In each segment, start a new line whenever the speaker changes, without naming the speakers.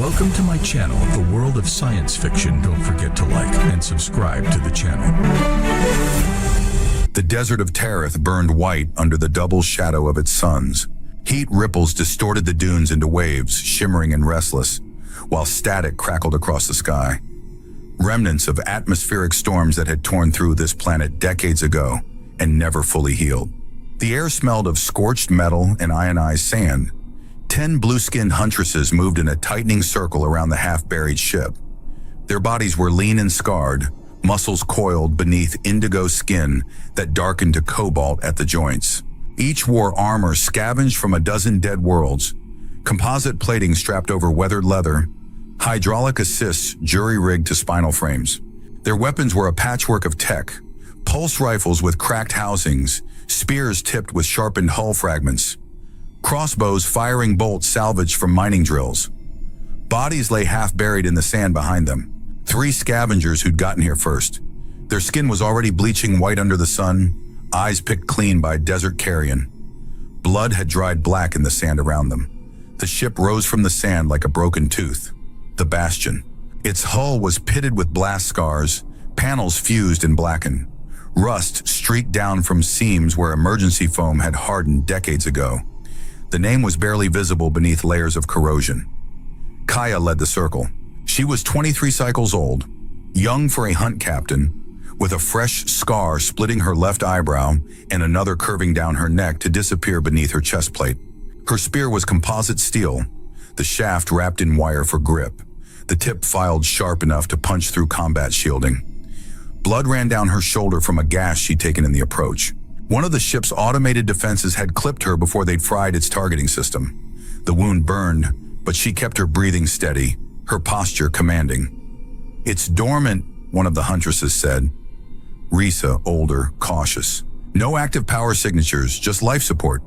Welcome to my channel, The World of Science Fiction. Don't forget to like and subscribe to the channel.
The desert of Tareth burned white under the double shadow of its suns. Heat ripples distorted the dunes into waves, shimmering and restless, while static crackled across the sky. Remnants of atmospheric storms that had torn through this planet decades ago and never fully healed. The air smelled of scorched metal and ionized sand. 10 blue-skinned huntresses moved in a tightening circle around the half-buried ship. Their bodies were lean and scarred, muscles coiled beneath indigo skin that darkened to cobalt at the joints. Each wore armor scavenged from a dozen dead worlds, composite plating strapped over weathered leather, hydraulic assists jury-rigged to spinal frames. Their weapons were a patchwork of tech, pulse rifles with cracked housings, spears tipped with sharpened hull fragments, crossbows firing bolts salvaged from mining drills. Bodies lay half-buried in the sand behind them. 3 scavengers who'd gotten here first. Their skin was already bleaching white under the sun, eyes picked clean by desert carrion. Blood had dried black in the sand around them. The ship rose from the sand like a broken tooth. The Bastion. Its hull was pitted with blast scars, panels fused and blackened. Rust streaked down from seams where emergency foam had hardened decades ago. The name was barely visible beneath layers of corrosion. Kaya led the circle. She was 23 cycles old, young for a hunt captain, with a fresh scar splitting her left eyebrow and another curving down her neck to disappear beneath her chest plate. Her spear was composite steel, the shaft wrapped in wire for grip, the tip filed sharp enough to punch through combat shielding. Blood ran down her shoulder from a gash she'd taken in the approach. One of the ship's automated defenses had clipped her before they'd fried its targeting system. The wound burned, but she kept her breathing steady, her posture commanding. "It's dormant," one of the huntresses said. Risa, older, cautious. "No active power signatures, just life support."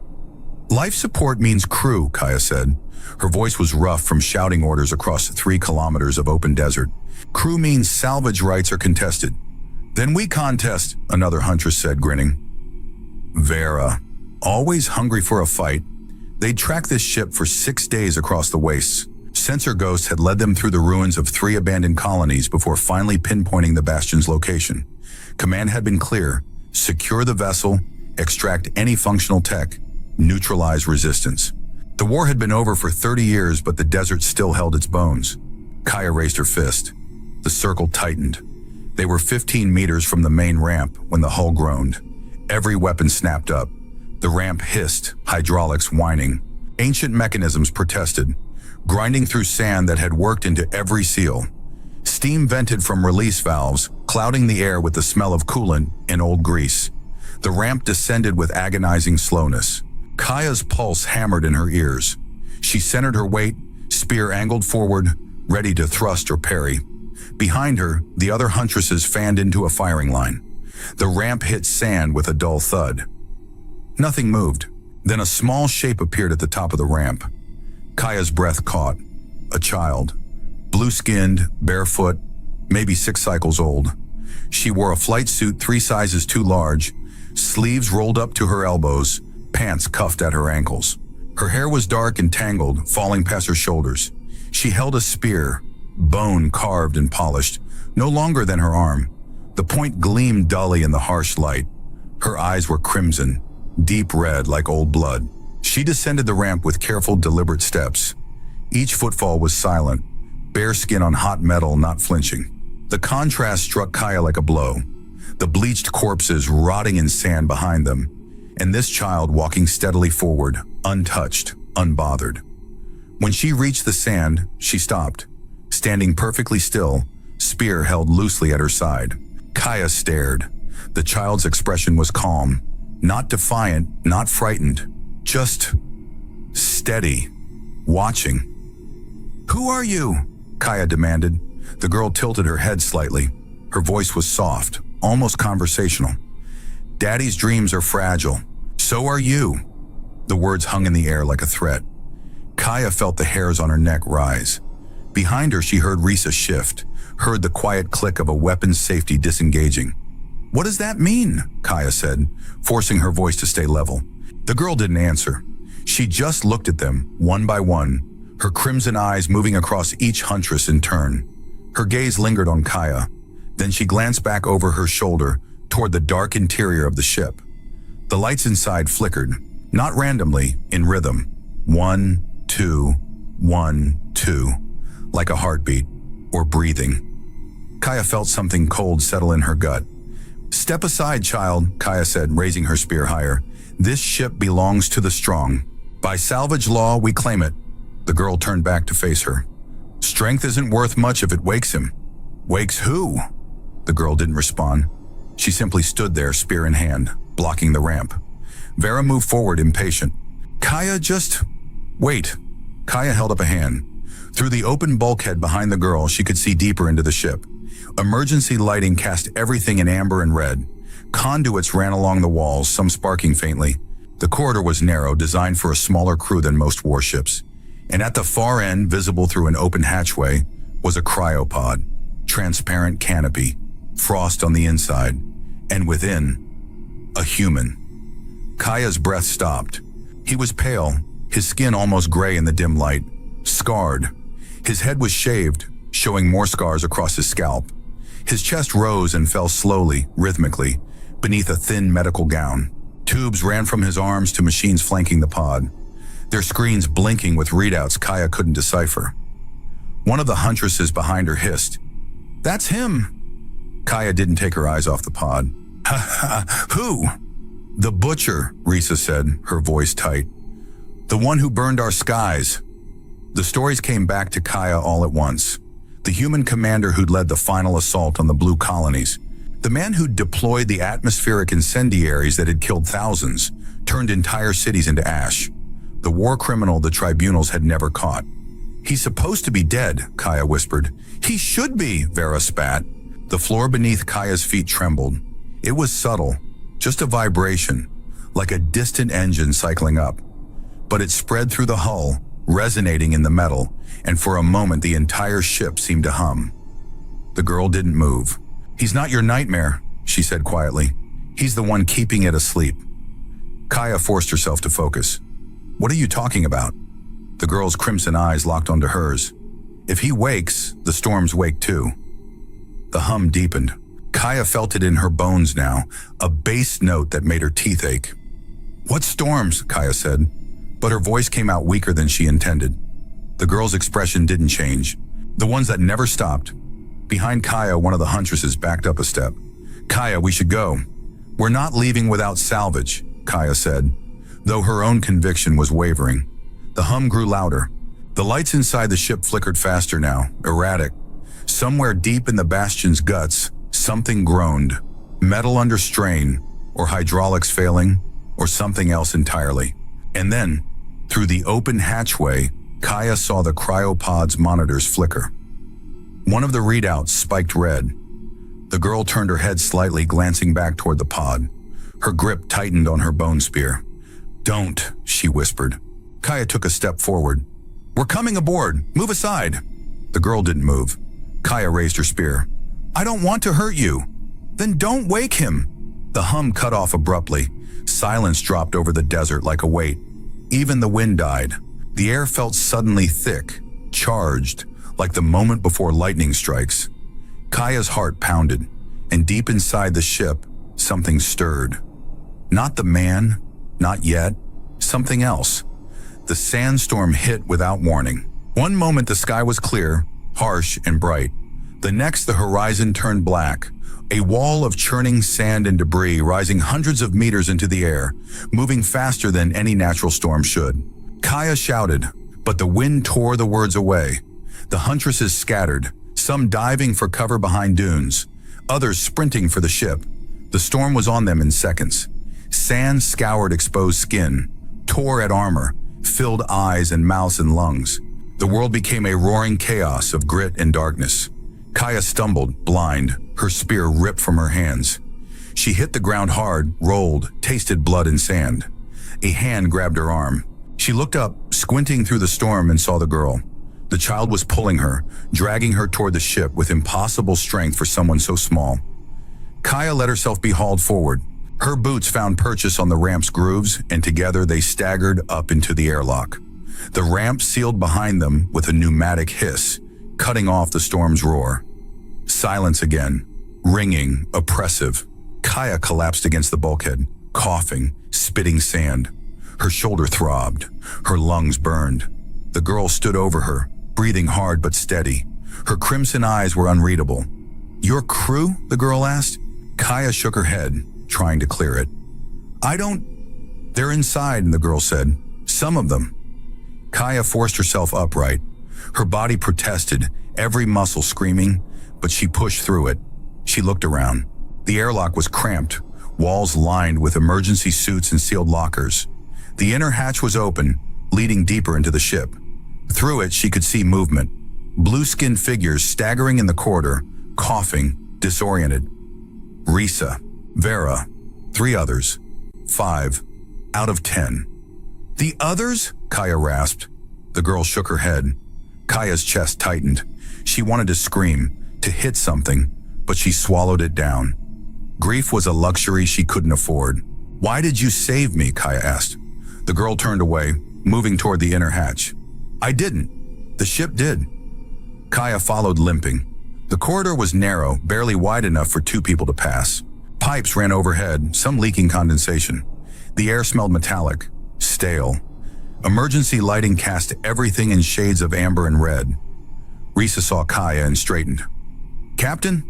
"Life support means crew," Kaya said. Her voice was rough from shouting orders across 3 kilometers of open desert. "Crew means salvage rights are contested." "Then we contest," another huntress said, grinning. Vera, always hungry for a fight, they'd tracked this ship for 6 days across the wastes. Sensor ghosts had led them through the ruins of 3 abandoned colonies before finally pinpointing the Bastion's location. Command had been clear: secure the vessel, extract any functional tech, neutralize resistance. The war had been over for 30 years, but the desert still held its bones. Kaya raised her fist. The circle tightened. They were 15 meters from the main ramp when the hull groaned. Every weapon snapped up. The ramp hissed, hydraulics whining. Ancient mechanisms protested, grinding through sand that had worked into every seal. Steam vented from release valves, clouding the air with the smell of coolant and old grease. The ramp descended with agonizing slowness. Kaya's pulse hammered in her ears. She centered her weight, spear angled forward, ready to thrust or parry. Behind her, the other huntresses fanned into a firing line. The ramp hit sand with a dull thud. Nothing moved. Then a small shape appeared at the top of the ramp. Kaya's breath caught. A child. Blue-skinned, barefoot, maybe 6 cycles old. She wore a flight suit 3 sizes too large, sleeves rolled up to her elbows, pants cuffed at her ankles. Her hair was dark and tangled, falling past her shoulders. She held a spear, bone carved and polished, no longer than her arm. The point gleamed dully in the harsh light. Her eyes were crimson, deep red like old blood. She descended the ramp with careful, deliberate steps. Each footfall was silent, bare skin on hot metal not flinching. The contrast struck Kaya like a blow. The bleached corpses rotting in sand behind them, and this child walking steadily forward, untouched, unbothered. When she reached the sand, she stopped, standing perfectly still, spear held loosely at her side. Kaya stared. The child's expression was calm, not defiant, not frightened, just steady, watching. "Who are you?" Kaya demanded. The girl tilted her head slightly. Her voice was soft, almost conversational. "Daddy's dreams are fragile. So are you." The words hung in the air like a threat. Kaya felt the hairs on her neck rise. Behind her, she heard Risa shift, heard the quiet click of a weapons safety disengaging. "What does that mean?" Kaya said, forcing her voice to stay level. The girl didn't answer. She just looked at them, one by one, her crimson eyes moving across each huntress in turn. Her gaze lingered on Kaya, then she glanced back over her shoulder toward the dark interior of the ship. The lights inside flickered, not randomly, in rhythm. 1, 2, 1, 2, like a heartbeat, or breathing. Kaya felt something cold settle in her gut. "Step aside, child," Kaya said, raising her spear higher. "This ship belongs to the strong. By salvage law, we claim it." The girl turned back to face her. "Strength isn't worth much if it wakes him." "Wakes who?" The girl didn't respond. She simply stood there, spear in hand, blocking the ramp. Vera moved forward, impatient. "Kaya, just wait." Kaya held up a hand. Through the open bulkhead behind the girl, she could see deeper into the ship. Emergency lighting cast everything in amber and red. Conduits ran along the walls, some sparking faintly. The corridor was narrow, designed for a smaller crew than most warships. And at the far end, visible through an open hatchway, was a cryopod. Transparent canopy, frost on the inside, and within, a human. Kaya's breath stopped. He was pale, his skin almost gray in the dim light, scarred. His head was shaved, showing more scars across his scalp. His chest rose and fell slowly, rhythmically, beneath a thin medical gown. Tubes ran from his arms to machines flanking the pod, their screens blinking with readouts Kaya couldn't decipher. One of the huntresses behind her hissed, "That's him!" Kaya didn't take her eyes off the pod. "Ha ha, who?" "The butcher," Risa said, her voice tight. "The one who burned our skies." The stories came back to Kaya all at once. The human commander who'd led the final assault on the blue colonies. The man who'd deployed the atmospheric incendiaries that had killed thousands, turned entire cities into ash. The war criminal the tribunals had never caught. "He's supposed to be dead," Kaya whispered. "He should be," Vera spat. The floor beneath Kaya's feet trembled. It was subtle, just a vibration, like a distant engine cycling up. But it spread through the hull, resonating in the metal, and for a moment the entire ship seemed to hum. The girl didn't move. "He's not your nightmare," she said quietly. "He's the one keeping it asleep." Kaya forced herself to focus. "What are you talking about?" The girl's crimson eyes locked onto hers. "If he wakes, the storms wake too." The hum deepened. Kaya felt it in her bones now, a bass note that made her teeth ache. "What storms?" Kaya said, but her voice came out weaker than she intended. The girl's expression didn't change. The ones that never stopped. Behind Kaya, one of the huntresses backed up a step. "Kaya, we should go." "We're not leaving without salvage," Kaya said, though her own conviction was wavering. The hum grew louder. The lights inside the ship flickered faster now, erratic. Somewhere deep in the Bastion's guts, something groaned. Metal under strain, or hydraulics failing, or something else entirely. And then, through the open hatchway, Kaya saw the cryopod's monitors flicker. One of the readouts spiked red. The girl turned her head slightly, glancing back toward the pod. Her grip tightened on her bone spear. "Don't," she whispered. Kaya took a step forward. "We're coming aboard. Move aside." The girl didn't move. Kaya raised her spear. "I don't want to hurt you." "Then don't wake him." The hum cut off abruptly. Silence dropped over the desert like a weight. Even the wind died. The air felt suddenly thick, charged, like the moment before lightning strikes. Kaya's heart pounded, and deep inside the ship, something stirred. Not the man, not yet, something else. The sandstorm hit without warning. One moment the sky was clear, harsh and bright. The next the horizon turned black, a wall of churning sand and debris rising hundreds of meters into the air, moving faster than any natural storm should. Kaya shouted, but the wind tore the words away. The huntresses scattered, some diving for cover behind dunes, others sprinting for the ship. The storm was on them in seconds. Sand scoured exposed skin, tore at armor, filled eyes and mouths and lungs. The world became a roaring chaos of grit and darkness. Kaya stumbled, blind, her spear ripped from her hands. She hit the ground hard, rolled, tasted blood and sand. A hand grabbed her arm. She looked up, squinting through the storm, and saw the girl. The child was pulling her, dragging her toward the ship with impossible strength for someone so small. Kaya let herself be hauled forward. Her boots found purchase on the ramp's grooves, and together they staggered up into the airlock. The ramp sealed behind them with a pneumatic hiss, cutting off the storm's roar. Silence again, ringing, oppressive. Kaya collapsed against the bulkhead, coughing, spitting sand. Her shoulder throbbed, her lungs burned. The girl stood over her, breathing hard but steady. Her crimson eyes were unreadable. "Your crew?" the girl asked. Kaya shook her head, trying to clear it. They're inside," the girl said. "Some of them." Kaya forced herself upright. Her body protested, every muscle screaming, but she pushed through it. She looked around. The airlock was cramped, walls lined with emergency suits and sealed lockers. The inner hatch was open, leading deeper into the ship. Through it, she could see movement. Blue-skinned figures staggering in the corridor, coughing, disoriented. Risa, Vera, 3 others. 5 out of 10. "The others?" Kaya rasped. The girl shook her head. Kaya's chest tightened. She wanted to scream, to hit something, but she swallowed it down. Grief was a luxury she couldn't afford. "Why did you save me?" Kaya asked. The girl turned away, moving toward the inner hatch. "I didn't. The ship did." Kaya followed, limping. The corridor was narrow, barely wide enough for 2 people to pass. Pipes ran overhead, some leaking condensation. The air smelled metallic, stale. Emergency lighting cast everything in shades of amber and red. Risa saw Kaya and straightened. "Captain?"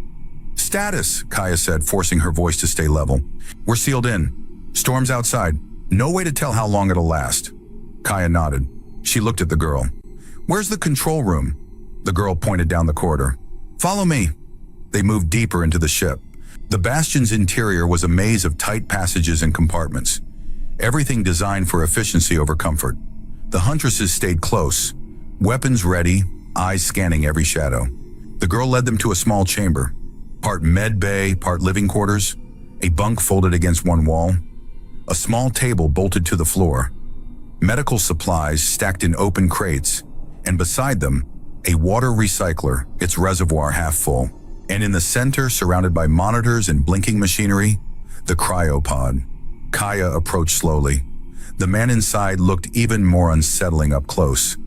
"Status," Kaya said, forcing her voice to stay level. "We're sealed in. Storm's outside. No way to tell how long it'll last." Kaya nodded. She looked at the girl. "Where's the control room?" The girl pointed down the corridor. "Follow me." They moved deeper into the ship. The Bastion's interior was a maze of tight passages and compartments. Everything designed for efficiency over comfort. The Huntresses stayed close, weapons ready, eyes scanning every shadow. The girl led them to a small chamber, part med bay, part living quarters, a bunk folded against one wall, a small table bolted to the floor, medical supplies stacked in open crates, and beside them, a water recycler, its reservoir half full. And in the center, surrounded by monitors and blinking machinery, the cryopod. Kaya approached slowly. The man inside looked even more unsettling up close.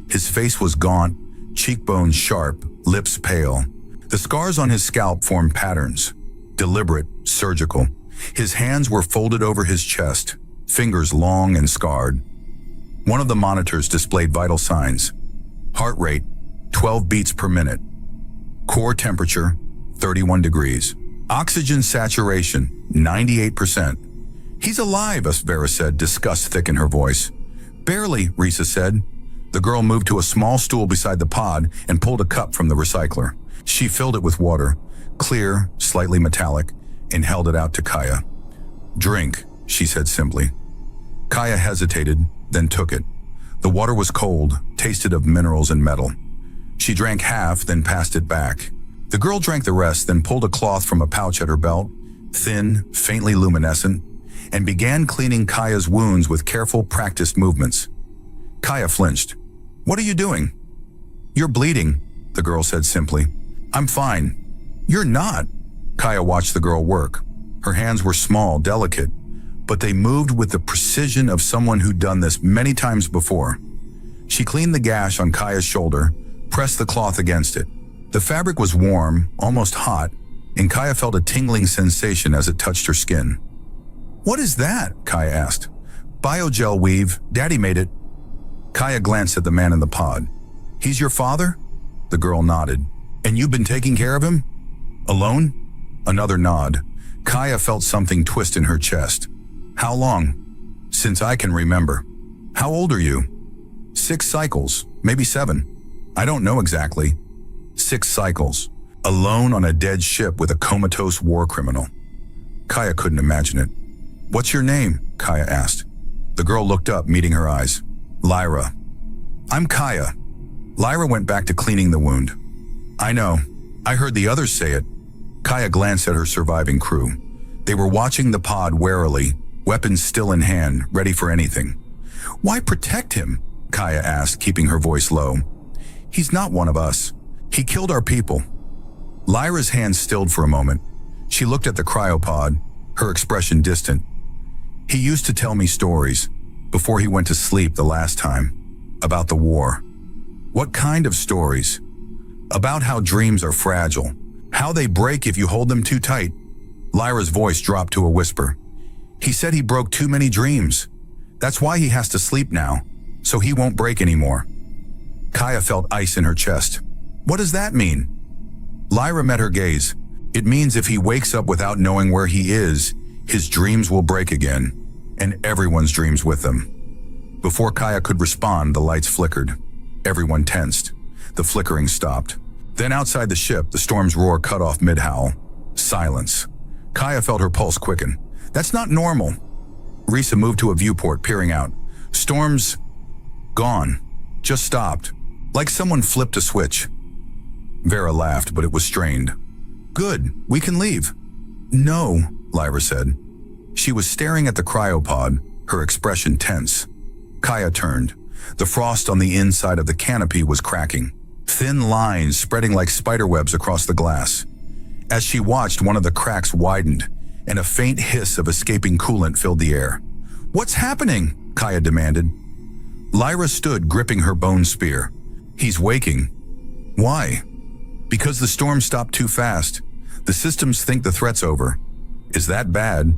His face was gaunt, cheekbones sharp, lips pale. The scars on his scalp formed patterns, deliberate, surgical. His hands were folded over his chest, fingers long and scarred. One of the monitors displayed vital signs. Heart rate, 12 beats per minute. Core temperature, 31 degrees. Oxygen saturation, 98%. "He's alive," Vera said, disgust thick in her voice. "Barely," Risa said. The girl moved to a small stool beside the pod and pulled a cup from the recycler. She filled it with water, clear, slightly metallic, and held it out to Kaya. "Drink," she said simply. Kaya hesitated, then took it. The water was cold, tasted of minerals and metal. She drank half, then passed it back. The girl drank the rest, then pulled a cloth from a pouch at her belt, thin, faintly luminescent, and began cleaning Kaya's wounds with careful, practiced movements. Kaya flinched. "What are you doing?" "You're bleeding," the girl said simply. "I'm fine." "You're not." Kaya watched the girl work. Her hands were small, delicate, but they moved with the precision of someone who'd done this many times before. She cleaned the gash on Kaya's shoulder, pressed the cloth against it. The fabric was warm, almost hot, and Kaya felt a tingling sensation as it touched her skin. "What is that?" Kaya asked. "Biogel weave. Daddy made it." Kaya glanced at the man in the pod. "He's your father?" The girl nodded. "And you've been taking care of him? Alone?" Another nod. Kaya felt something twist in her chest. "How long?" "Since I can remember." "How old are you?" 6 cycles, maybe 7. "I don't know exactly." 6 cycles. Alone on a dead ship with a comatose war criminal. Kaya couldn't imagine it. "What's your name?" Kaya asked. The girl looked up, meeting her eyes. "Lyra." "I'm Kaya." Lyra went back to cleaning the wound. "I know. I heard the others say it." Kaya glanced at her surviving crew. They were watching the pod warily, weapons still in hand, ready for anything. "Why protect him?" Kaya asked, keeping her voice low. "He's not one of us. He killed our people." Lyra's hands stilled for a moment. She looked at the cryopod, her expression distant. "He used to tell me stories, before he went to sleep the last time. About the war. What kind of stories? About how dreams are fragile, how they break if you hold them too tight. Lyra's voice dropped to a whisper. He said he broke too many dreams. That's why he has to sleep now, so he won't break anymore. Kaya felt ice in her chest. What does that mean? Lyra met her gaze. It means if he wakes up without knowing where he is, his dreams will break again, and everyone's dreams with them. Before Kaya could respond, the lights flickered. Everyone tensed. The flickering stopped. Then outside the ship, the storm's roar cut off mid-howl. Silence. Kaya felt her pulse quicken. That's not normal. Risa moved to a viewport, peering out. Storm's gone. Just stopped. Like someone flipped a switch. Vera laughed, but it was strained. Good, we can leave. No, Lyra said. She was staring at the cryopod, her expression tense. Kaya turned. The frost on the inside of the canopy was cracking, thin lines spreading like spiderwebs across the glass. As she watched, one of the cracks widened, and a faint hiss of escaping coolant filled the air. What's happening? Kaya demanded. Lyra stood, gripping her bone spear. He's waking. Why? Because the storm stopped too fast. The systems think the threat's over. Is that bad?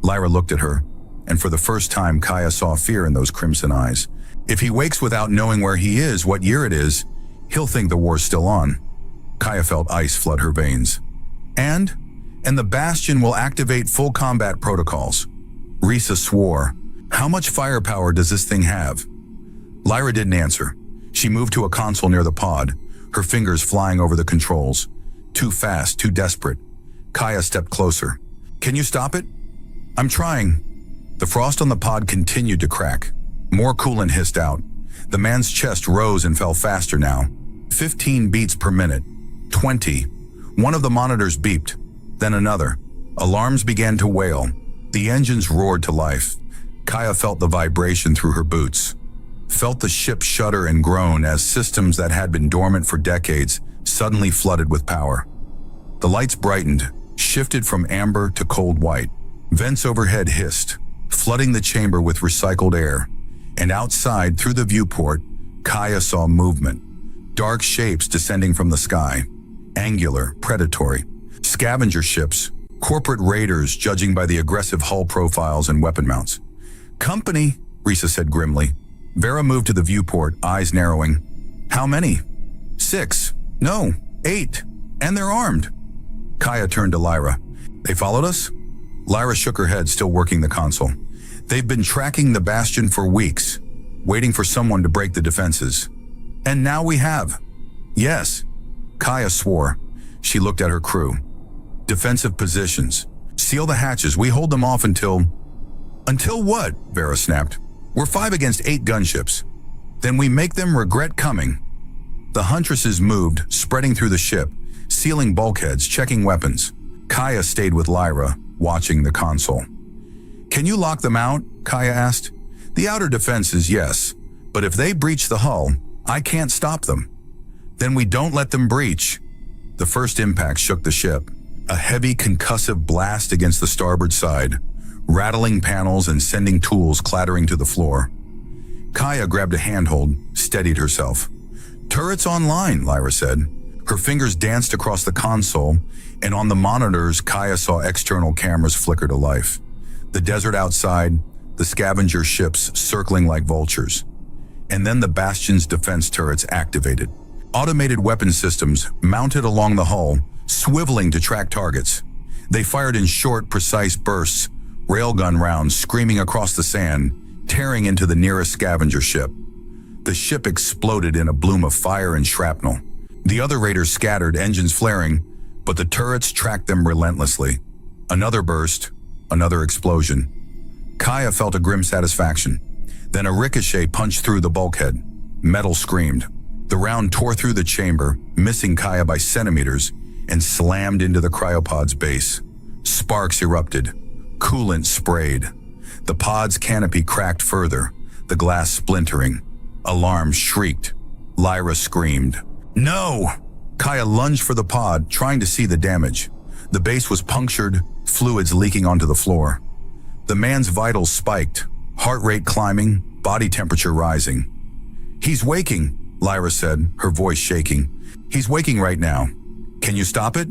Lyra looked at her, and for the first time Kaya saw fear in those crimson eyes. If he wakes without knowing where he is, what year it is, he'll think the war's still on. Kaya felt ice flood her veins. And the Bastion will activate full combat protocols. Risa swore. How much firepower does this thing have? Lyra didn't answer. She moved to a console near the pod, her fingers flying over the controls. Too fast, too desperate. Kaya stepped closer. Can you stop it? I'm trying. The frost on the pod continued to crack. More coolant hissed out. The man's chest rose and fell faster now. 15 beats per minute. 20. One of the monitors beeped. Then another. Alarms began to wail. The engines roared to life. Kaya felt the vibration through her boots. Felt the ship shudder and groan as systems that had been dormant for decades suddenly flooded with power. The lights brightened, shifted from amber to cold white. Vents overhead hissed, flooding the chamber with recycled air. And outside, through the viewport, Kaya saw movement. Dark shapes descending from the sky. Angular, predatory. Scavenger ships, corporate raiders judging by the aggressive hull profiles and weapon mounts. Company, Risa said grimly. Vera moved to the viewport, eyes narrowing. How many? 6. No, 8. And they're armed. Kaya turned to Lyra. They followed us? Lyra shook her head, still working the console. They've been tracking the Bastion for weeks, waiting for someone to break the defenses. And now we have. Yes. Kaya swore. She looked at her crew. Defensive positions. Seal the hatches. We hold them off until... Until what? Vera snapped. We're 5 against 8 gunships. Then we make them regret coming. The Huntresses moved, spreading through the ship, sealing bulkheads, checking weapons. Kaya stayed with Lyra, watching the console. Can you lock them out? Kaya asked. The outer defenses, yes. But if they breach the hull, I can't stop them. Then we don't let them breach. The first impact shook the ship. A heavy concussive blast against the starboard side, rattling panels and sending tools clattering to the floor. Kaya grabbed a handhold, steadied herself. Turrets online, Lyra said. Her fingers danced across the console, and on the monitors, Kaya saw external cameras flicker to life. The desert outside, the scavenger ships circling like vultures. And then the Bastion's defense turrets activated. Automated weapon systems mounted along the hull, swiveling to track targets. They fired in short, precise bursts, railgun rounds screaming across the sand, tearing into the nearest scavenger ship. The ship exploded in a bloom of fire and shrapnel. The other raiders scattered, engines flaring, but the turrets tracked them relentlessly. Another burst, another explosion. Kaya felt a grim satisfaction. Then a ricochet punched through the bulkhead. Metal screamed. The round tore through the chamber, missing Kaya by centimeters, and slammed into the cryopod's base. Sparks erupted. Coolant sprayed. The pod's canopy cracked further, the glass splintering. Alarms shrieked. Lyra screamed. No! Kaya lunged for the pod, trying to see the damage. The base was punctured, fluids leaking onto the floor. The man's vitals spiked, heart rate climbing, body temperature rising. "He's waking," Lyra said, her voice shaking. "He's waking right now. Can you stop it?"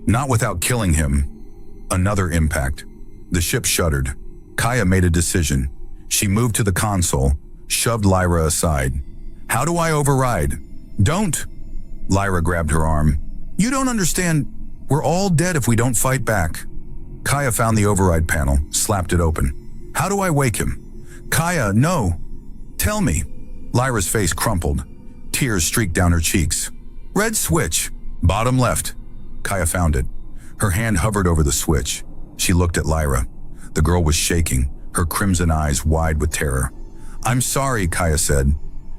"Not without killing him." Another impact. The ship shuddered. Kaya made a decision. She moved to the console, shoved Lyra aside. "How do I override?" "Don't." Lyra grabbed her arm. "You don't understand. We're all dead if we don't fight back." Kaya found the override panel, slapped it open. "How do I wake him?" "Kaya, no. Tell me." Lyra's face crumpled. Tears streaked down her cheeks. "Red switch. Bottom left." Kaya found it. Her hand hovered over the switch. She looked at Lyra. The girl was shaking, her crimson eyes wide with terror. "I'm sorry," Kaya said.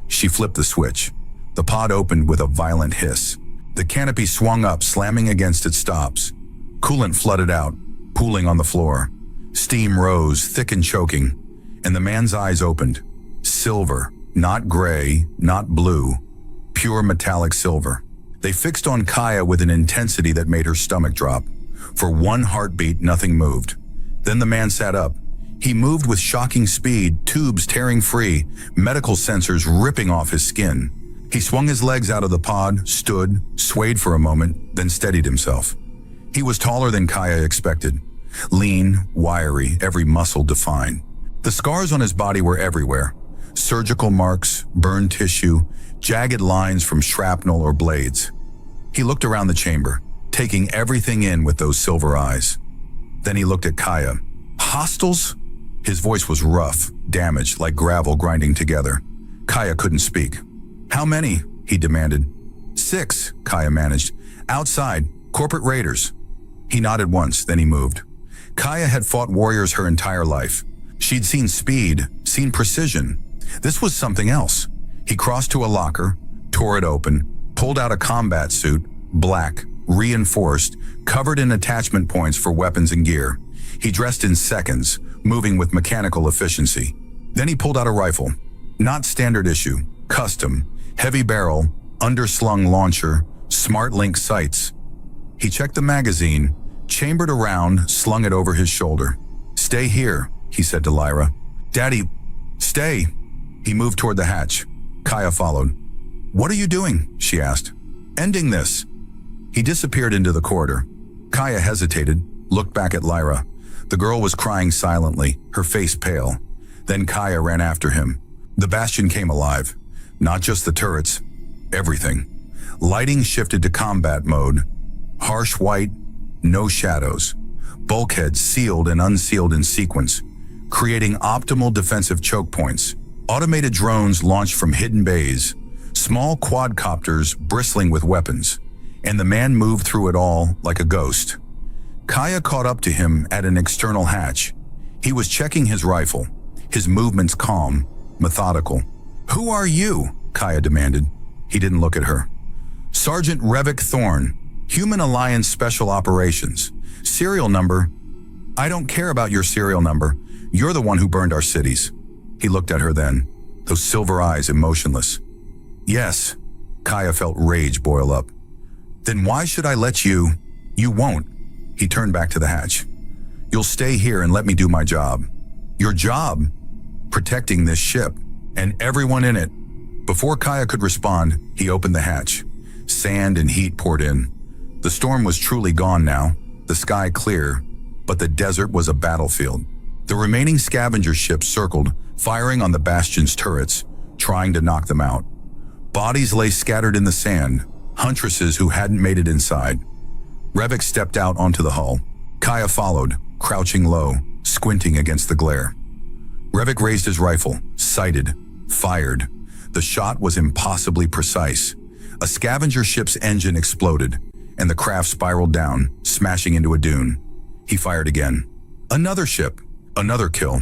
She flipped the switch. The pod opened with a violent hiss. The canopy swung up, slamming against its stops. Coolant flooded out, pooling on the floor. Steam rose, thick and choking, and the man's eyes opened. Silver, not gray, not blue, pure metallic silver. They fixed on Kaya with an intensity that made her stomach drop. For one heartbeat, nothing moved. Then the man sat up. He moved with shocking speed, tubes tearing free, medical sensors ripping off his skin. He swung his legs out of the pod, stood, swayed for a moment, then steadied himself. He was taller than Kaya expected. Lean, wiry, every muscle defined. The scars on his body were everywhere. Surgical marks, burned tissue, jagged lines from shrapnel or blades. He looked around the chamber, taking everything in with those silver eyes. Then he looked at Kaya. "Hostiles?" His voice was rough, damaged, like gravel grinding together. Kaya couldn't speak. "How many?" he demanded. "6, Kaya managed. "Outside, corporate raiders." He nodded once, then he moved. Kaya had fought warriors her entire life. She'd seen speed, seen precision. This was something else. He crossed to a locker, tore it open, pulled out a combat suit, black, reinforced, covered in attachment points for weapons and gear. He dressed in seconds, moving with mechanical efficiency. Then he pulled out a rifle. Not standard issue, custom, heavy barrel, underslung launcher, smart link sights. He checked the magazine, chambered around, slung it over his shoulder. "Stay here," he said to Lyra. "Daddy, stay." He moved toward the hatch. Kaya followed. "What are you doing?" she asked. "Ending this." He disappeared into the corridor. Kaya hesitated, looked back at Lyra. The girl was crying silently, her face pale. Then Kaya ran after him. The bastion came alive. Not just the turrets, everything. Lighting shifted to combat mode. Harsh white, no shadows. Bulkheads sealed and unsealed in sequence, creating optimal defensive choke points. Automated drones launched from hidden bays. Small quadcopters bristling with weapons. And the man moved through it all like a ghost. Kaya caught up to him at an external hatch. He was checking his rifle, his movements calm, methodical. "Who are you?" Kaya demanded. He didn't look at her. "Sergeant Revik Thorne, Human Alliance Special Operations. Serial number." "I don't care about your serial number. You're the one who burned our cities." He looked at her then, those silver eyes emotionless. "Yes." Kaya felt rage boil up. "Then why should I let you?" "You won't." He turned back to the hatch. "You'll stay here and let me do my job." "Your job?" "Protecting this ship, and everyone in it." Before Kaya could respond, he opened the hatch. Sand and heat poured in. The storm was truly gone now, the sky clear, but the desert was a battlefield. The remaining scavenger ships circled, firing on the bastion's turrets, trying to knock them out. Bodies lay scattered in the sand, Huntresses who hadn't made it inside. Revik stepped out onto the hull. Kaya followed, crouching low, squinting against the glare. Revik raised his rifle, sighted, fired. The shot was impossibly precise. A scavenger ship's engine exploded, and the craft spiraled down, smashing into a dune. He fired again. Another ship, another kill.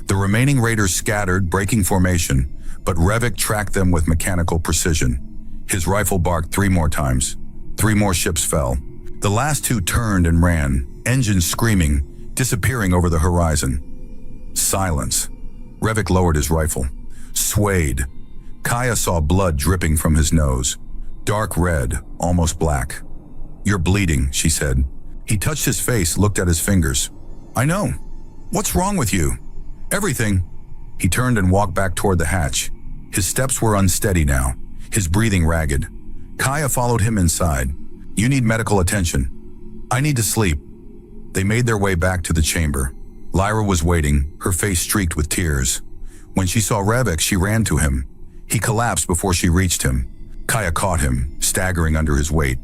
The remaining raiders scattered, breaking formation, but Revik tracked them with mechanical precision. His rifle barked 3 more times. 3 more ships fell. The last 2 turned and ran, engines screaming, disappearing over the horizon. Silence. Revik lowered his rifle. Swayed. Kaya saw blood dripping from his nose. Dark red, almost black. "You're bleeding," she said. He touched his face, looked at his fingers. "I know. What's wrong with you?" "Everything." He turned and walked back toward the hatch. His steps were unsteady now, his breathing ragged. Kaya followed him inside. "You need medical attention." "I need to sleep." They made their way back to the chamber. Lyra was waiting, her face streaked with tears. When she saw Revik, she ran to him. He collapsed before she reached him. Kaya caught him, staggering under his weight.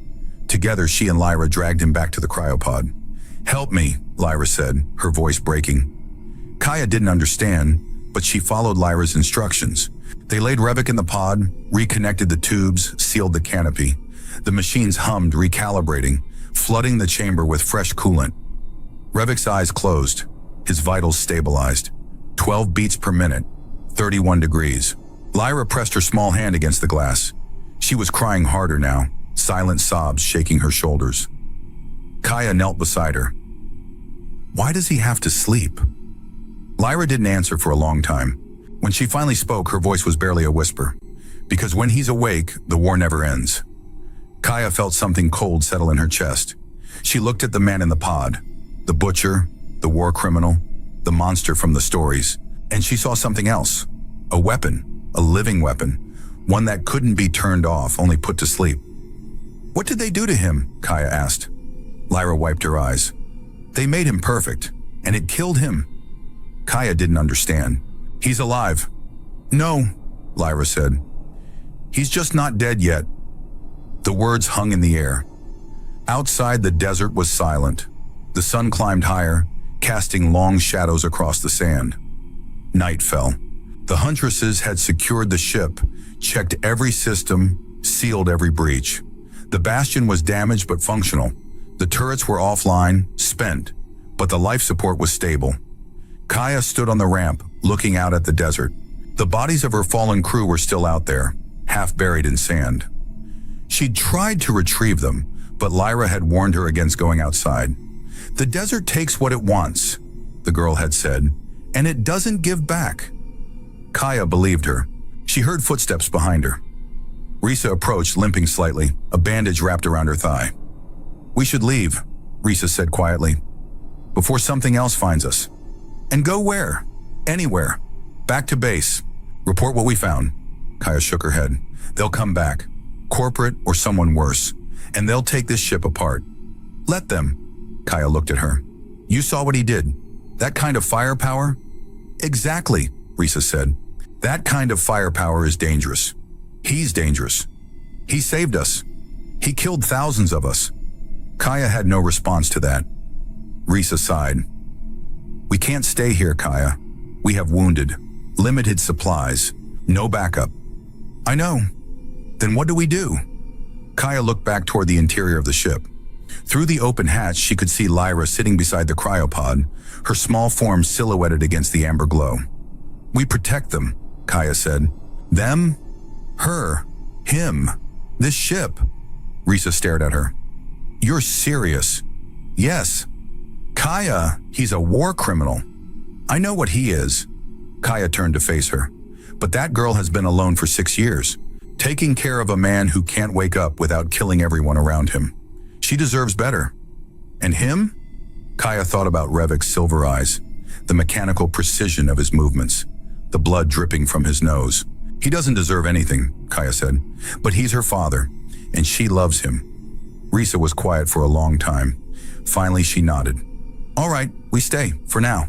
Together, she and Lyra dragged him back to the cryopod. "Help me," Lyra said, her voice breaking. Kaya didn't understand, but she followed Lyra's instructions. They laid Revik in the pod, reconnected the tubes, sealed the canopy. The machines hummed, recalibrating, flooding the chamber with fresh coolant. Revik's eyes closed, his vitals stabilized. 12 beats per minute, 31 degrees. Lyra pressed her small hand against the glass. She was crying harder now, silent sobs shaking her shoulders. Kaya knelt beside her. "Why does he have to sleep?" Lyra didn't answer for a long time. When she finally spoke, her voice was barely a whisper. "Because when he's awake, the war never ends." Kaya felt something cold settle in her chest. She looked at the man in the pod, the butcher, the war criminal, the monster from the stories, and she saw something else. A weapon, a living weapon, one that couldn't be turned off, only put to sleep. "What did they do to him?" Kaya asked. Lyra wiped her eyes. "They made him perfect, and it killed him." Kaya didn't understand. "He's alive." "No," Lyra said. "He's just not dead yet." The words hung in the air. Outside, the desert was silent. The sun climbed higher, casting long shadows across the sand. Night fell. The Huntresses had secured the ship, checked every system, sealed every breach. The bastion was damaged but functional. The turrets were offline, spent, but the life support was stable. Kaya stood on the ramp, looking out at the desert. The bodies of her fallen crew were still out there, half buried in sand. She'd tried to retrieve them, but Lyra had warned her against going outside. "The desert takes what it wants," the girl had said, "and it doesn't give back." Kaya believed her. She heard footsteps behind her. Risa approached, limping slightly, a bandage wrapped around her thigh. "We should leave," Risa said quietly, "before something else finds us." "And go where?" "Anywhere. Back to base. Report what we found." Kaya shook her head. "They'll come back. Corporate or someone worse. And they'll take this ship apart." "Let them." Kaya looked at her. "You saw what he did. That kind of firepower?" "Exactly," Risa said. "That kind of firepower is dangerous. He's dangerous. He saved us. He killed thousands of us." Kaya had no response to that. Risa sighed. "We can't stay here, Kaya. We have wounded, limited supplies, no backup." "I know. Then what do we do?" Kaya looked back toward the interior of the ship. Through the open hatch, she could see Lyra sitting beside the cryopod, her small form silhouetted against the amber glow. "We protect them," Kaya said. "Them? Her? Him? This ship?" Risa stared at her. "You're serious?" "Yes." "Kaya, he's a war criminal." "I know what he is." Kaya turned to face her. "But that girl has been alone for 6 years, taking care of a man who can't wake up without killing everyone around him. She deserves better." "And him?" Kaya thought about Revik's silver eyes, the mechanical precision of his movements, the blood dripping from his nose. "He doesn't deserve anything," Kaya said, "but he's her father, and she loves him." Risa was quiet for a long time. Finally, she nodded. "All right, we stay, for now."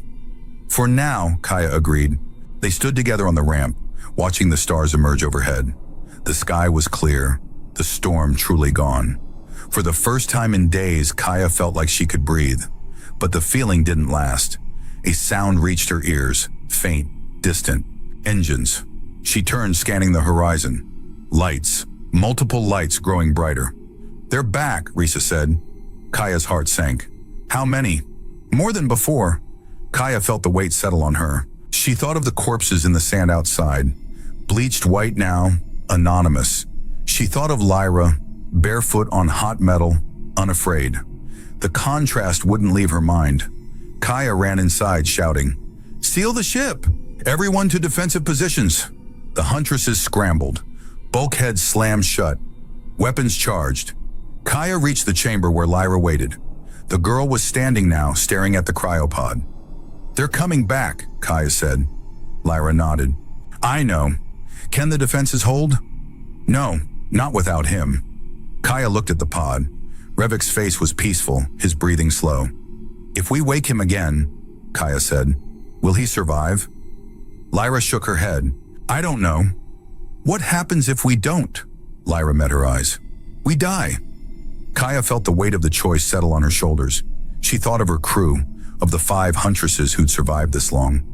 "For now," Kaya agreed. They stood together on the ramp, watching the stars emerge overhead. The sky was clear, the storm truly gone. For the first time in days, Kaya felt like she could breathe. But the feeling didn't last. A sound reached her ears, faint, distant. Engines. She turned, scanning the horizon. Lights. Multiple lights growing brighter. "They're back," Risa said. Kaya's heart sank. "How many?" "More than before." Kaya felt the weight settle on her. She thought of the corpses in the sand outside, bleached white now, anonymous. She thought of Lyra, barefoot on hot metal, unafraid. The contrast wouldn't leave her mind. Kaya ran inside, shouting, "Seal the ship! Everyone to defensive positions!" The Huntresses scrambled. Bulkheads slammed shut. Weapons charged. Kaya reached the chamber where Lyra waited. The girl was standing now, staring at the cryopod. "They're coming back," Kaya said. Lyra nodded. "I know. Can the defenses hold? No, not without him. Kaya looked at the pod. Revik's face was peaceful, his breathing slow. If we wake him again, Kaya said, will he survive? Lyra shook her head. I don't know. What happens if we don't? Lyra met her eyes. We die. Kaya felt the weight of the choice settle on her shoulders. She thought of her crew, of the 5 Huntresses who'd survived this long.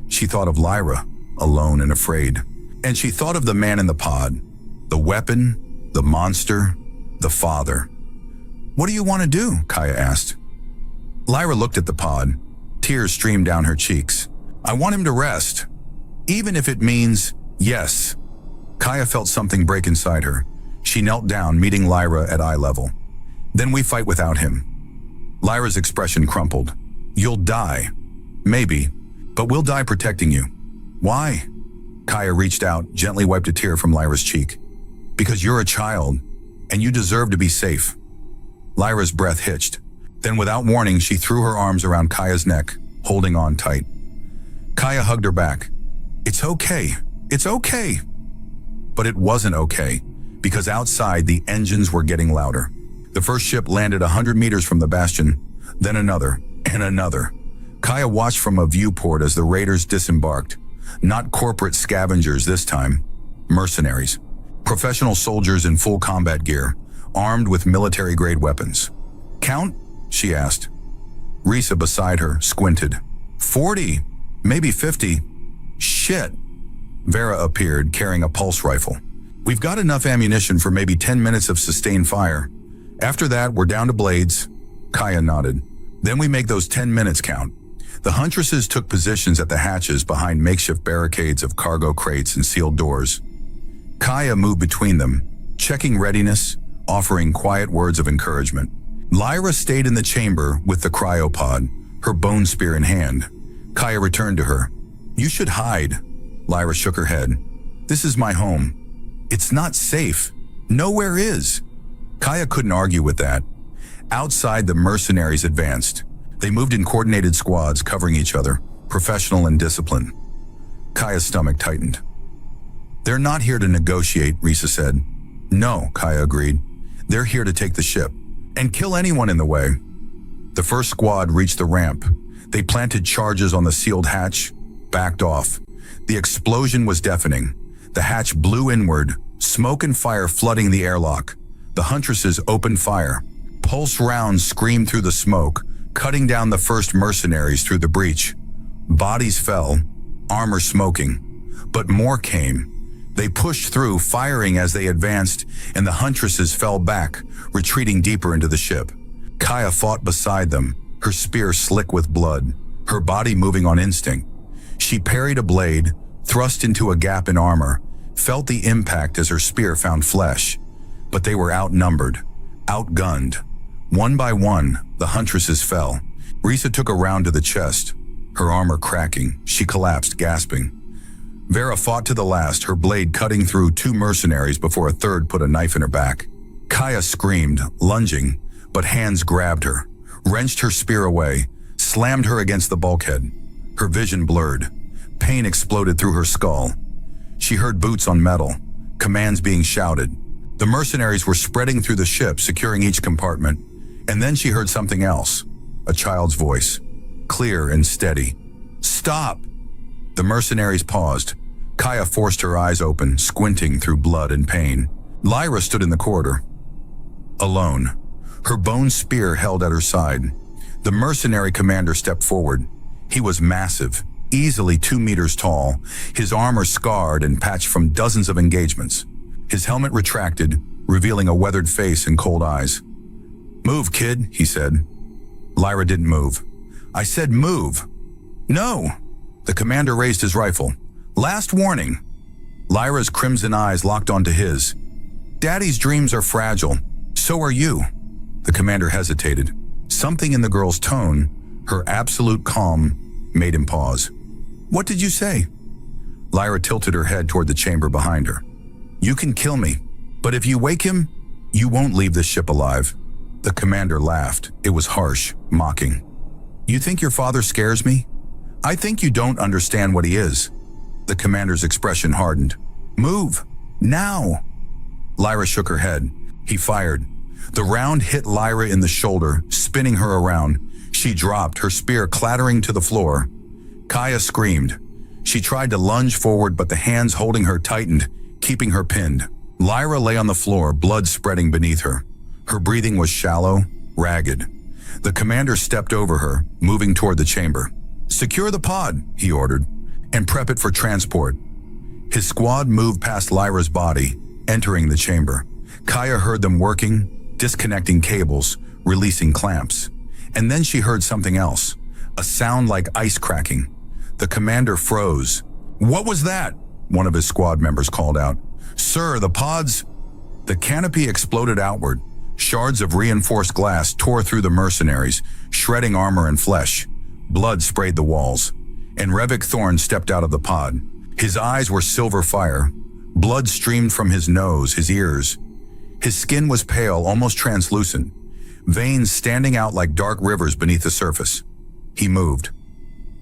She thought of Lyra, alone and afraid. And she thought of the man in the pod, the weapon, the monster, the father. What do you want to do? Kaya asked. Lyra looked at the pod. Tears streamed down her cheeks. I want him to rest, even if it means yes. Kaya felt something break inside her. She knelt down, meeting Lyra at eye level. Then we fight without him. Lyra's expression crumpled. You'll die. Maybe, but we'll die protecting you. Why? Kaya reached out, gently wiped a tear from Lyra's cheek. Because you're a child, and you deserve to be safe. Lyra's breath hitched. Then without warning, she threw her arms around Kaya's neck, holding on tight. Kaya hugged her back. It's okay. It's okay. But it wasn't okay, because outside the engines were getting louder. The first ship landed 100 meters from the bastion, then another, and another. Kaya watched from a viewport as the raiders disembarked. Not corporate scavengers this time, mercenaries. Professional soldiers in full combat gear, armed with military-grade weapons. Count? She asked. Risa beside her squinted. 40, maybe 50. Shit. Vera appeared, carrying a pulse rifle. We've got enough ammunition for maybe 10 minutes of sustained fire. After that, we're down to blades. Kaya nodded. Then we make those 10 minutes count. The Huntresses took positions at the hatches behind makeshift barricades of cargo crates and sealed doors. Kaya moved between them, checking readiness, offering quiet words of encouragement. Lyra stayed in the chamber with the cryopod, her bone spear in hand. Kaya returned to her. You should hide. Lyra shook her head. This is my home. It's not safe. Nowhere is. Kaya couldn't argue with that. Outside, the mercenaries advanced. They moved in coordinated squads, covering each other, professional and disciplined. Kaya's stomach tightened. They're not here to negotiate, Risa said. No, Kaya agreed. They're here to take the ship and kill anyone in the way. The first squad reached the ramp. They planted charges on the sealed hatch, backed off. The explosion was deafening. The hatch blew inward, smoke and fire flooding the airlock. The Huntresses opened fire. Pulse rounds screamed through the smoke, cutting down the first mercenaries through the breach. Bodies fell, armor smoking. But more came. They pushed through, firing as they advanced, and the Huntresses fell back, retreating deeper into the ship. Kaya fought beside them, her spear slick with blood, her body moving on instinct. She parried a blade, thrust into a gap in armor, felt the impact as her spear found flesh. But they were outnumbered, outgunned. One by one, the Huntresses fell. Risa took a round to the chest, her armor cracking. She collapsed, gasping. Vera fought to the last, her blade cutting through 2 mercenaries before a third put a knife in her back. Kaya screamed, lunging, but hands grabbed her, wrenched her spear away, slammed her against the bulkhead. Her vision blurred. Pain exploded through her skull. She heard boots on metal, commands being shouted. The mercenaries were spreading through the ship, securing each compartment. And then she heard something else, a child's voice, clear and steady. Stop! The mercenaries paused. Kaya forced her eyes open, squinting through blood and pain. Lyra stood in the corridor, alone, her bone spear held at her side. The mercenary commander stepped forward. He was massive, easily 2 meters tall, his armor scarred and patched from dozens of engagements. His helmet retracted, revealing a weathered face and cold eyes. Move, kid, he said. Lyra didn't move. I said move. No. The commander raised his rifle. Last warning. Lyra's crimson eyes locked onto his. Daddy's dreams are fragile. So are you. The commander hesitated. Something in the girl's tone, her absolute calm, made him pause. What did you say? Lyra tilted her head toward the chamber behind her. You can kill me, but if you wake him, you won't leave this ship alive. The commander laughed. It was harsh, mocking. You think your father scares me? I think you don't understand what he is. The commander's expression hardened. Move! Now! Lyra shook her head. He fired. The round hit Lyra in the shoulder, spinning her around. She dropped, her spear clattering to the floor. Kaya screamed. She tried to lunge forward, but the hands holding her tightened, keeping her pinned. Lyra lay on the floor, blood spreading beneath her. Her breathing was shallow, ragged. The commander stepped over her, moving toward the chamber. "Secure the pod," he ordered, "and prep it for transport." His squad moved past Lyra's body, entering the chamber. Kaya heard them working, disconnecting cables, releasing clamps. And then she heard something else, a sound like ice cracking. The commander froze. "What was that?" one of his squad members called out. "Sir, the pods—" The canopy exploded outward. Shards of reinforced glass tore through the mercenaries, shredding armor and flesh. Blood sprayed the walls, and Revik Thorn stepped out of the pod. His eyes were silver fire. Blood streamed from his nose, his ears. His skin was pale, almost translucent, veins standing out like dark rivers beneath the surface. He moved.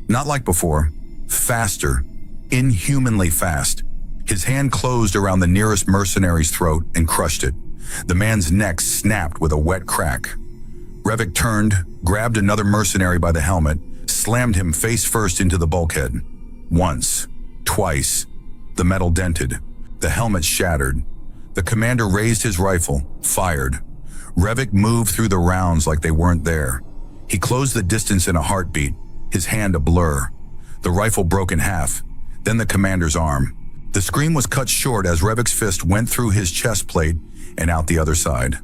Not like before, faster, inhumanly fast. His hand closed around the nearest mercenary's throat and crushed it. The man's neck snapped with a wet crack. Revik turned, grabbed another mercenary by the helmet, slammed him face first into the bulkhead. Once, twice. The metal dented. The helmet shattered. The commander raised his rifle, fired. Revik moved through the rounds like they weren't there. He closed the distance in a heartbeat, his hand a blur. The rifle broke in half, then the commander's arm. The scream was cut short as Revik's fist went through his chest plate and out the other side.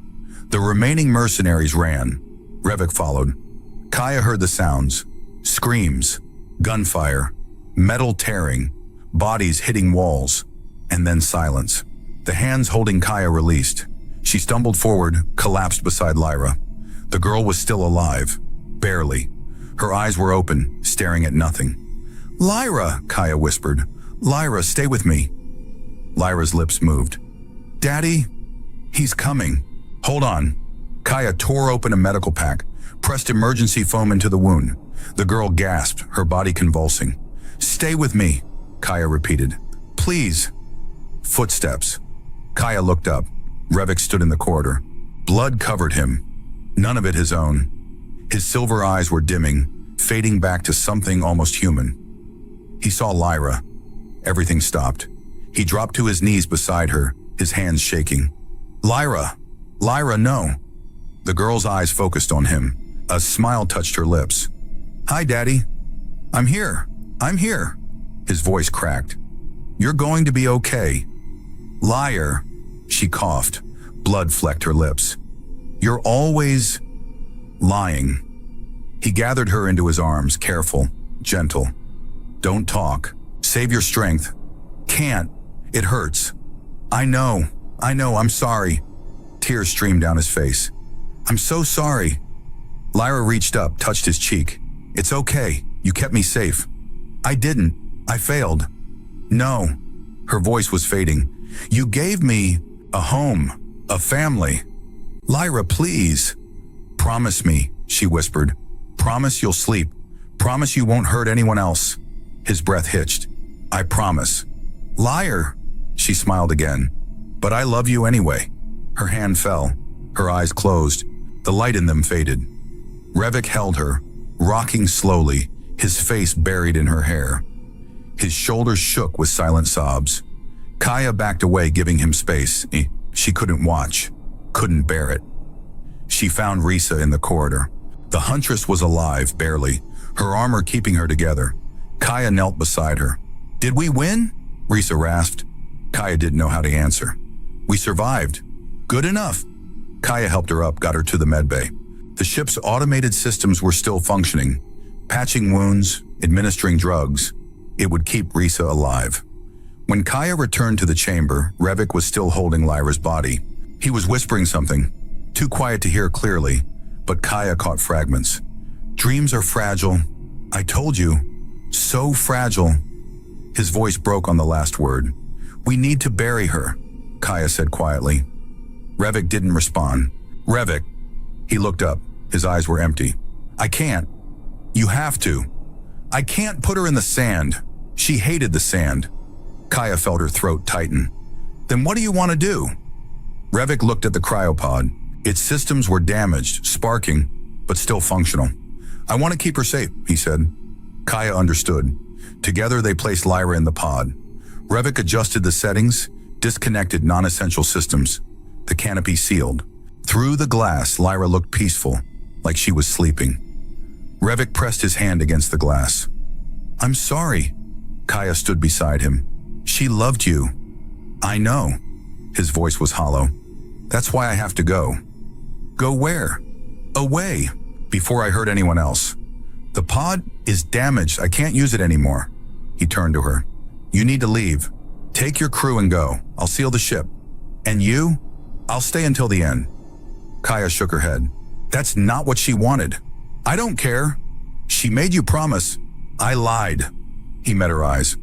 The remaining mercenaries ran. Revik followed. Kaya heard the sounds. Screams, gunfire, metal tearing, bodies hitting walls, and then silence. The hands holding Kaya released. She stumbled forward, collapsed beside Lyra. The girl was still alive, barely. Her eyes were open, staring at nothing. "Lyra," Kaya whispered. "Lyra, stay with me." Lyra's lips moved. "Daddy, he's coming." "Hold on." Kaya tore open a medical pack, pressed emergency foam into the wound. The girl gasped, her body convulsing. "Stay with me," Kaya repeated. "Please." Footsteps. Kaya looked up. Revik stood in the corridor. Blood covered him, none of it his own. His silver eyes were dimming, fading back to something almost human. He saw Lyra. Everything stopped. He dropped to his knees beside her, his hands shaking. "Lyra! Lyra, no!" The girl's eyes focused on him. A smile touched her lips. "Hi, Daddy. I'm here. I'm here." His voice cracked. "You're going to be okay." "Liar." She coughed. Blood flecked her lips. "You're always lying." He gathered her into his arms, careful, gentle. "Don't talk. Save your strength." "Can't. It hurts." I know, I'm sorry." Tears streamed down his face. "I'm so sorry." Lyra reached up, touched his cheek. "It's okay. You kept me safe." "I didn't. I failed." "No." Her voice was fading. "You gave me a home, a family." "Lyra, please." "Promise me," she whispered. "Promise you'll sleep. Promise you won't hurt anyone else." His breath hitched. "I promise." "Liar." She smiled again. "But I love you anyway." Her hand fell. Her eyes closed. The light in them faded. Revik held her, rocking slowly, his face buried in her hair. His shoulders shook with silent sobs. Kaya backed away, giving him space. She couldn't watch, couldn't bear it. She found Risa in the corridor. The Huntress was alive, barely, her armor keeping her together. Kaya knelt beside her. "Did we win?" Risa rasped. Kaya didn't know how to answer. "We survived." "Good enough." Kaya helped her up, got her to the medbay. The ship's automated systems were still functioning, patching wounds, administering drugs. It would keep Risa alive. When Kaya returned to the chamber, Revik was still holding Lyra's body. He was whispering something, too quiet to hear clearly, but Kaya caught fragments. "Dreams are fragile. I told you. So fragile." His voice broke on the last word. "We need to bury her," Kaya said quietly. Revik didn't respond. "Revik." He looked up. His eyes were empty. "I can't." "You have to." "I can't put her in the sand. She hated the sand." Kaya felt her throat tighten. Then what do you want to do? Revik looked at the cryopod. Its systems were damaged, sparking, but still functional. I want to keep her safe, he said. Kaya understood. Together they placed Lyra in the pod. Revik adjusted the settings, disconnected non-essential systems. The canopy sealed. Through the glass, Lyra looked peaceful, like she was sleeping. Revik pressed his hand against the glass. I'm sorry. Kaya stood beside him. She loved you. I know. His voice was hollow. That's why I have to go. Go where? Away, before I hurt anyone else. The pod is damaged. I can't use it anymore. He turned to her. You need to leave. Take your crew and go. I'll seal the ship. And you? I'll stay until the end. Kaya shook her head. That's not what she wanted. I don't care. She made you promise. I lied. He met her eyes.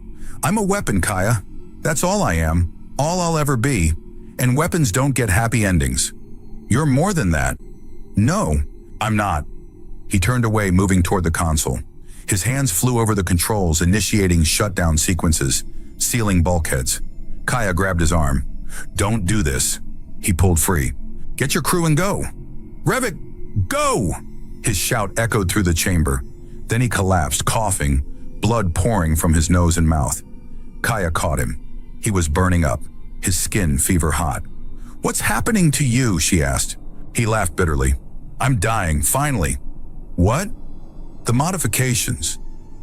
I'm a weapon, Kaya. That's all I am. All I'll ever be. And weapons don't get happy endings. You're more than that. No, I'm not. He turned away, moving toward the console. His hands flew over the controls, initiating shutdown sequences, sealing bulkheads. Kaya grabbed his arm. Don't do this. He pulled free. Get your crew and go. Revik, go! His shout echoed through the chamber. Then he collapsed, coughing, blood pouring from his nose and mouth. Kaya caught him. He was burning up, his skin fever hot. What's happening to you? She asked. He laughed bitterly. I'm dying, finally. What? The modifications.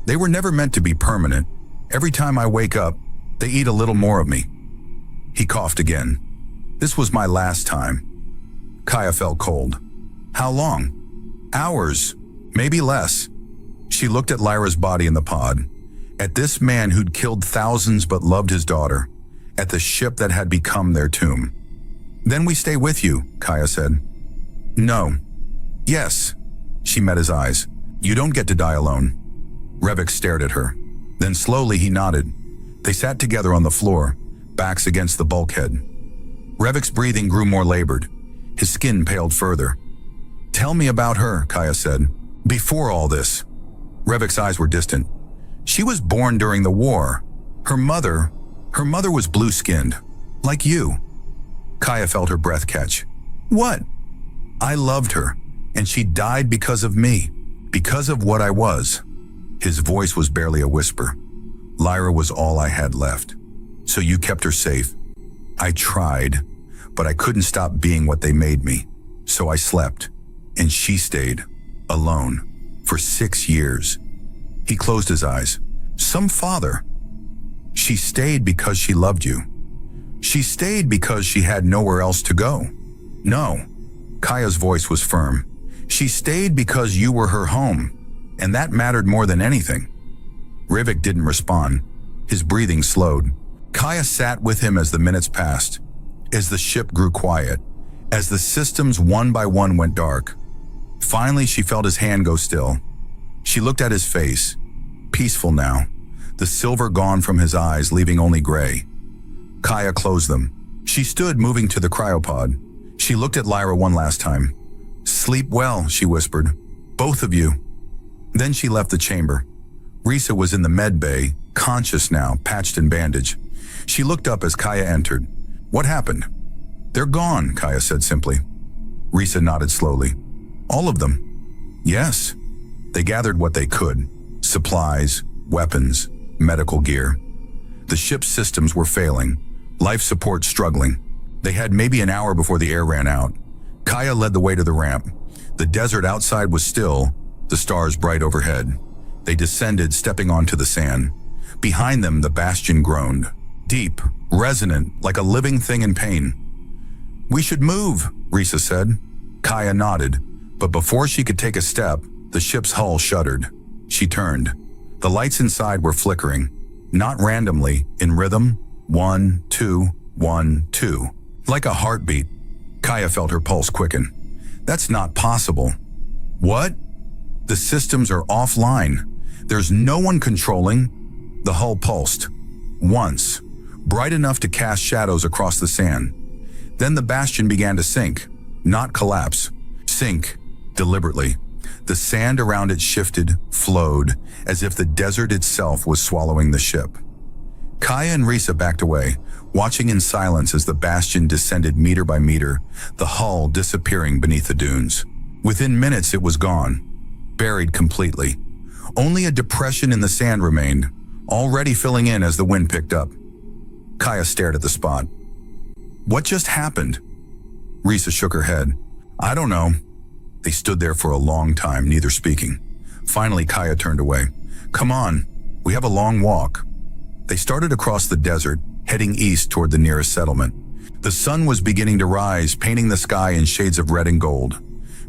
They were never meant to be permanent. Every time I wake up, they eat a little more of me. He coughed again. This was my last time. Kaya felt cold. How long? Hours, maybe less. She looked at Lyra's body in the pod, at this man who'd killed thousands but loved his daughter, at the ship that had become their tomb. Then we stay with you, Kaya said. No. Yes. She met his eyes. You don't get to die alone. Revik stared at her. Then slowly he nodded. They sat together on the floor, backs against the bulkhead. Revik's breathing grew more labored. His skin paled further. Tell me about her, Kaya said. Before all this. Revik's eyes were distant. She was born during the war. Her mother was blue-skinned, like you. Kaya felt her breath catch. What? I loved her, and she died because of me, because of what I was. His voice was barely a whisper. Lyra was all I had left. So you kept her safe. I tried, but I couldn't stop being what they made me. So I slept, and she stayed, alone, for 6 years. He closed his eyes. Some father. She stayed because she loved you. She stayed because she had nowhere else to go. No. Kaya's voice was firm. She stayed because you were her home, and that mattered more than anything. Revik didn't respond. His breathing slowed. Kaya sat with him as the minutes passed, as the ship grew quiet, as the systems one by one went dark. Finally, she felt his hand go still. She looked at his face, peaceful now, the silver gone from his eyes, leaving only gray. Kaya closed them. She stood, moving to the cryopod. She looked at Lyra one last time. Sleep well, she whispered. Both of you. Then she left the chamber. Risa was in the med bay, conscious now, patched and bandaged. She looked up as Kaya entered. What happened? They're gone, Kaya said simply. Risa nodded slowly. All of them? Yes. They gathered what they could. Supplies, weapons, medical gear. The ship's systems were failing. Life support struggling. They had maybe an hour before the air ran out. Kaya led the way to the ramp. The desert outside was still, the stars bright overhead. They descended, stepping onto the sand. Behind them, the bastion groaned. Deep, resonant, like a living thing in pain. We should move, Risa said. Kaya nodded, but before she could take a step, the ship's hull shuddered. She turned. The lights inside were flickering, not randomly, in rhythm. 1, 2, 1, 2. Like a heartbeat. Kaya felt her pulse quicken. That's not possible. What? The systems are offline. There's no one controlling. The hull pulsed. Once. Bright enough to cast shadows across the sand. Then the bastion began to sink. Not collapse. Sink. Deliberately. The sand around it shifted, flowed, as if the desert itself was swallowing the ship. Kaya and Risa backed away, watching in silence as the bastion descended meter by meter, the hull disappearing beneath the dunes. Within minutes it was gone, buried completely. Only a depression in the sand remained, already filling in as the wind picked up. Kaya stared at the spot. What just happened? Risa shook her head. I don't know. They stood there for a long time, neither speaking. Finally, Kaya turned away. Come on, we have a long walk. They started across the desert, heading east toward the nearest settlement. The sun was beginning to rise, painting the sky in shades of red and gold.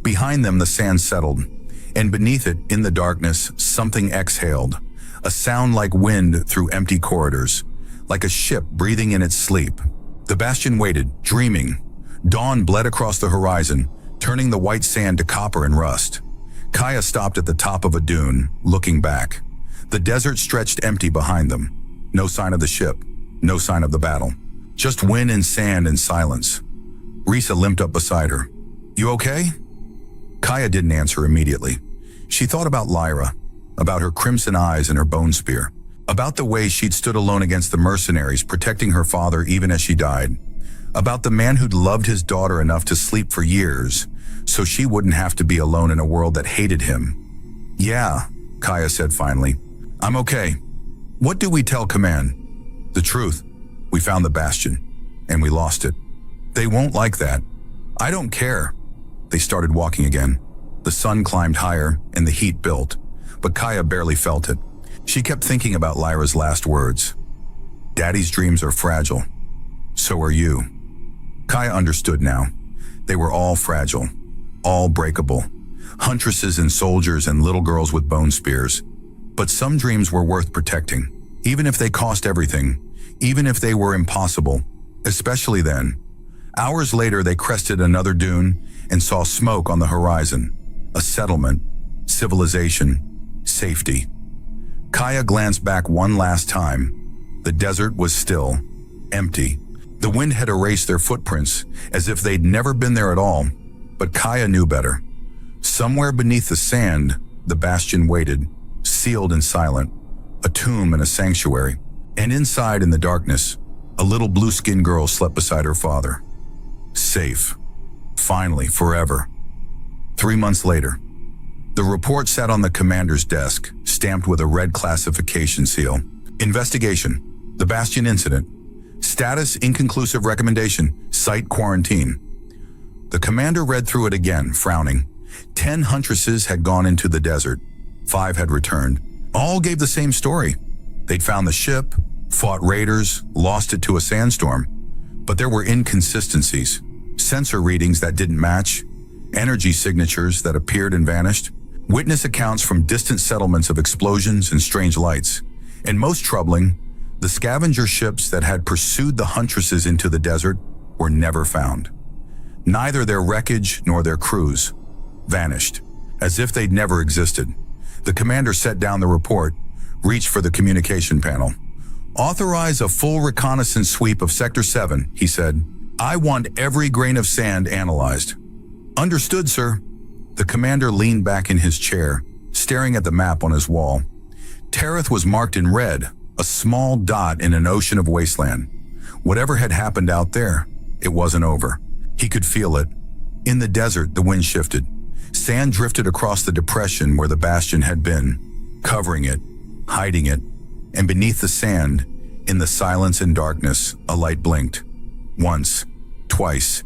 Behind them, the sand settled, and beneath it, in the darkness, something exhaled, a sound like wind through empty corridors, like a ship breathing in its sleep. The bastion waited, dreaming. Dawn bled across the horizon, turning the white sand to copper and rust. Kaya stopped at the top of a dune, looking back. The desert stretched empty behind them. No sign of the ship, no sign of the battle. Just wind and sand and silence. Risa limped up beside her. You okay? Kaya didn't answer immediately. She thought about Lyra, about her crimson eyes and her bone spear, about the way she'd stood alone against the mercenaries, protecting her father even as she died, about the man who'd loved his daughter enough to sleep for years, so she wouldn't have to be alone in a world that hated him. Yeah, Kaya said finally. I'm okay. What do we tell command? The truth. We found the bastion, and we lost it. They won't like that. I don't care. They started walking again. The sun climbed higher, and the heat built, but Kaya barely felt it. She kept thinking about Lyra's last words. Daddy's dreams are fragile. So are you. Kaya understood now. They were all fragile, all breakable. Huntresses and soldiers and little girls with bone spears. But some dreams were worth protecting, even if they cost everything, even if they were impossible, especially then. Hours later, they crested another dune and saw smoke on the horizon. A settlement, civilization, safety. Kaya glanced back one last time. The desert was still, empty. The wind had erased their footprints, as if they'd never been there at all. But Kaya knew better. Somewhere beneath the sand, the bastion waited, sealed and silent, a tomb and a sanctuary. And inside, in the darkness, a little blue-skinned girl slept beside her father. Safe. Finally, forever. 3 months later, the report sat on the commander's desk, stamped with a red classification seal. Investigation. The Bastion incident. Status inconclusive recommendation. Site quarantine. The commander read through it again, frowning. 10 huntresses had gone into the desert. 5 had returned. All gave the same story. They'd found the ship, fought raiders, lost it to a sandstorm. But there were inconsistencies. Sensor readings that didn't match. Energy signatures that appeared and vanished. Witness accounts from distant settlements of explosions and strange lights. And most troubling, the scavenger ships that had pursued the huntresses into the desert were never found. Neither their wreckage nor their crews. Vanished, as if they'd never existed. The commander set down the report, reached for the communication panel. Authorize a full reconnaissance sweep of Sector 7, he said. I want every grain of sand analyzed. Understood, sir. The commander leaned back in his chair, staring at the map on his wall. Tereth was marked in red, a small dot in an ocean of wasteland. Whatever had happened out there, it wasn't over. He could feel it. In the desert, the wind shifted. Sand drifted across the depression where the bastion had been, covering it, hiding it, and beneath the sand, in the silence and darkness, a light blinked. Once, twice,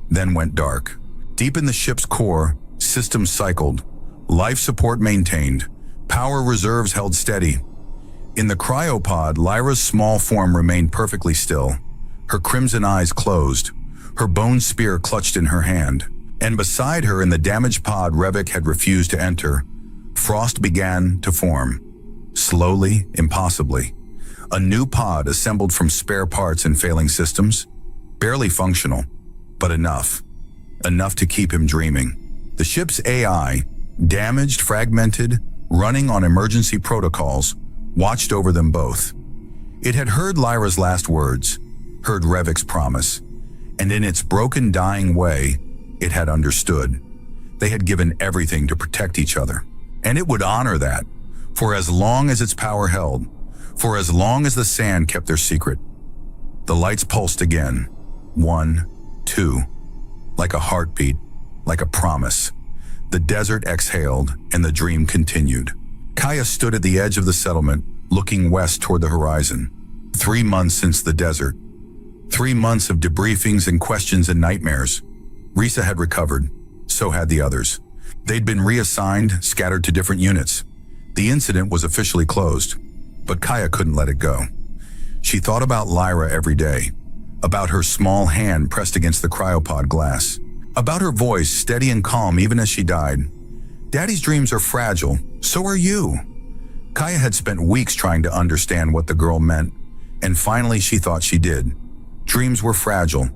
then went dark. Deep in the ship's core, systems cycled, life support maintained, power reserves held steady. In the cryopod, Lyra's small form remained perfectly still, her crimson eyes closed, her bone spear clutched in her hand. And beside her in the damaged pod Revik had refused to enter, frost began to form. Slowly, impossibly. A new pod assembled from spare parts and failing systems. Barely functional, but enough. Enough to keep him dreaming. The ship's AI, damaged, fragmented, running on emergency protocols, watched over them both. It had heard Lyra's last words, heard Revik's promise, and in its broken, dying way, it had understood. They had given everything to protect each other, and it would honor that, for as long as its power held, For as long as the sand kept their secret, the lights pulsed again. 1, 2, like a heartbeat, like a promise. The desert exhaled and the dream continued. Kaya stood at the edge of the settlement, looking west toward the horizon. 3 months since the desert. 3 months of debriefings and questions and nightmares. Risa had recovered. So had the others. They'd been reassigned, scattered to different units. The incident was officially closed, but Kaya couldn't let it go. She thought about Lyra every day, about her small hand pressed against the cryopod glass, about her voice steady and calm even as she died. Daddy's dreams are fragile, so are you. Kaya had spent weeks trying to understand what the girl meant, and finally she thought she did. Dreams were fragile,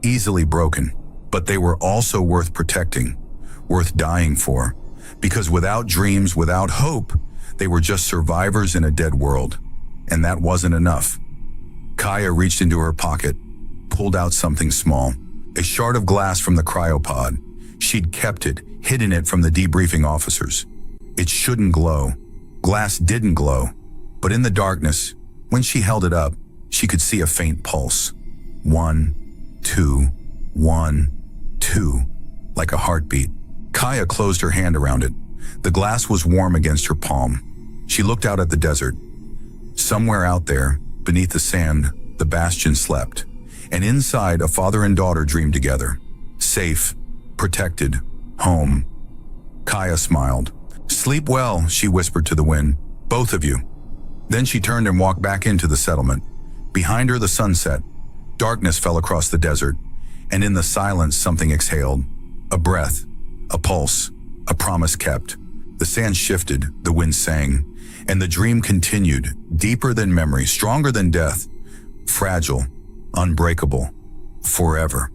easily broken, but they were also worth protecting, worth dying for, because without dreams, without hope, they were just survivors in a dead world, and that wasn't enough. Kaya reached into her pocket, pulled out something small, a shard of glass from the cryopod. She'd kept it, hidden it from the debriefing officers. It shouldn't glow. Glass didn't glow, but in the darkness, when she held it up, she could see a faint pulse. 1, 2, 1, 2, like a heartbeat. Kaya closed her hand around it. The glass was warm against her palm. She looked out at the desert. Somewhere out there, beneath the sand, the bastion slept, and inside a father and daughter dreamed together. Safe, protected, home. Kaya smiled. Sleep well, she whispered to the wind. Both of you. Then she turned and walked back into the settlement. Behind her, the sun set. Darkness fell across the desert, and in the silence something exhaled. A breath, a pulse, a promise kept. The sand shifted, the wind sang, and the dream continued, deeper than memory, stronger than death, fragile, unbreakable, forever.